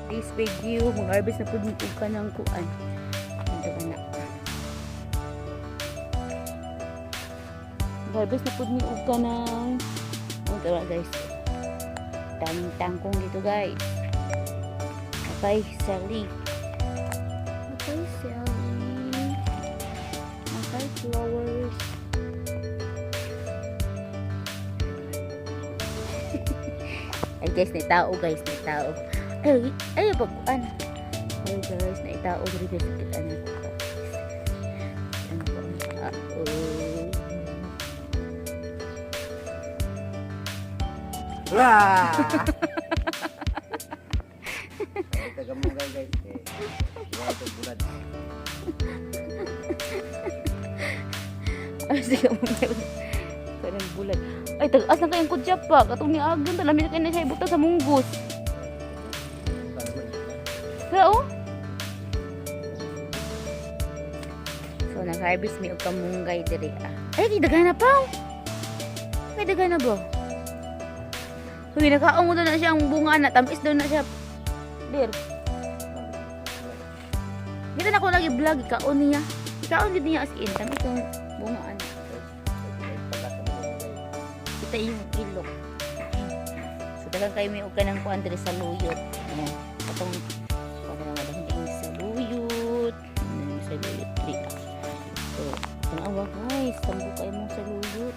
this video, mag-harvest na po din ka ng kuan. Ito ka na. Mag-harvest na po din ka ng ito na guys. Tangkong dito guys. Okay, Sally. Okay, Sally. Okay, flowers. Ay guys, may tao guys, may tao. Ay, pagkuan. Ay guys, may tao dito sa kita na. Ano po ang tao? Wah! Taga mo guys. Wato bulan. Ay, sige mo guys. Karang bulan. Ay, tagas na kayong kutya pa. Katong ni Agon, talami na kayo na siya ibuta sa munggos. Kaya oh. So, nag-harvest mi og kamunggay diri. Ay, daghan na pa. Ay, daghan na ba? Huy, nakaong mo na siya ang bunga na. Tamis daw na siya. Dir. Dito na ko lagi vlog. Ikaon niya. Ikaon din niya as in. Tamis yung bunga na. Kita yung ilok. So, dagang kayo may uka ng kuan diri sa luyot. Katong para nga dagang din sa luyot. Sa luyot. So, tanawa guys. Tambo kayo mo sa luyot.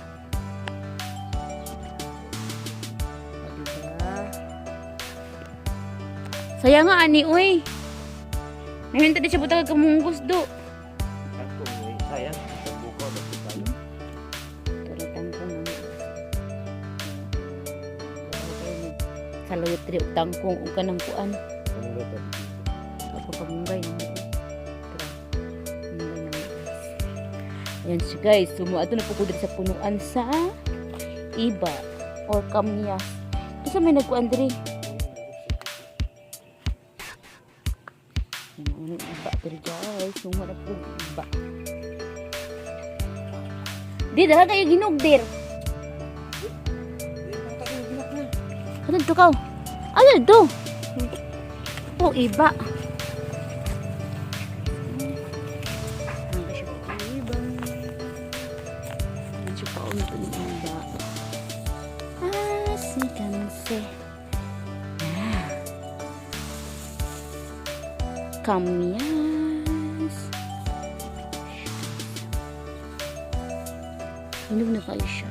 Saya nga ani uy. Nahinta di siya butang kamunggos do. Ako sayang buko na tayo. Taritan ko na. Sa luyot diri og tangkong ug kanang kuan. Kamunggay pa. Ako kamunggay na. Ayan siya guys. Sumo ato na po ko diri sa punuan sa iba or kamyas. Kasi may nagkuan diri. Iba diri guys. Sumo na po iba. Di dala kayo ginog dir. Ano to ka? Ano to? Oh, iba. Kamyas. Hinog na kayo siya.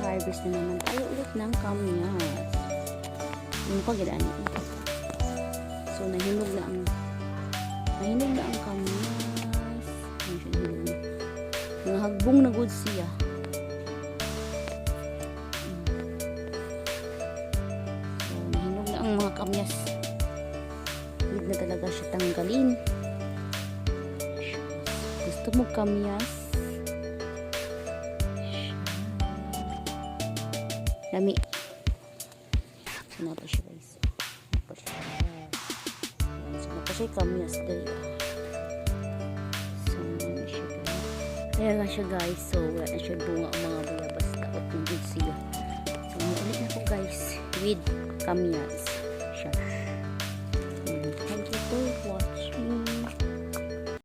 Harvest na naman tayo ulit ng kamyas. Yung pagdaan ito. So nahinog na ang kamyas. Mga hagbong na good siya. So nahinog na ang mga kamyas. Hindi na talaga siya tanggalin. Gusto mo kamyas? Lami. So napa siya guys. Napa siya kamyas dali. So napa siya guys. Kaya nga siya guys. So wala na siya bunga ang mga buyabas na utungod siya. So maulit na po guys with kamyas siya.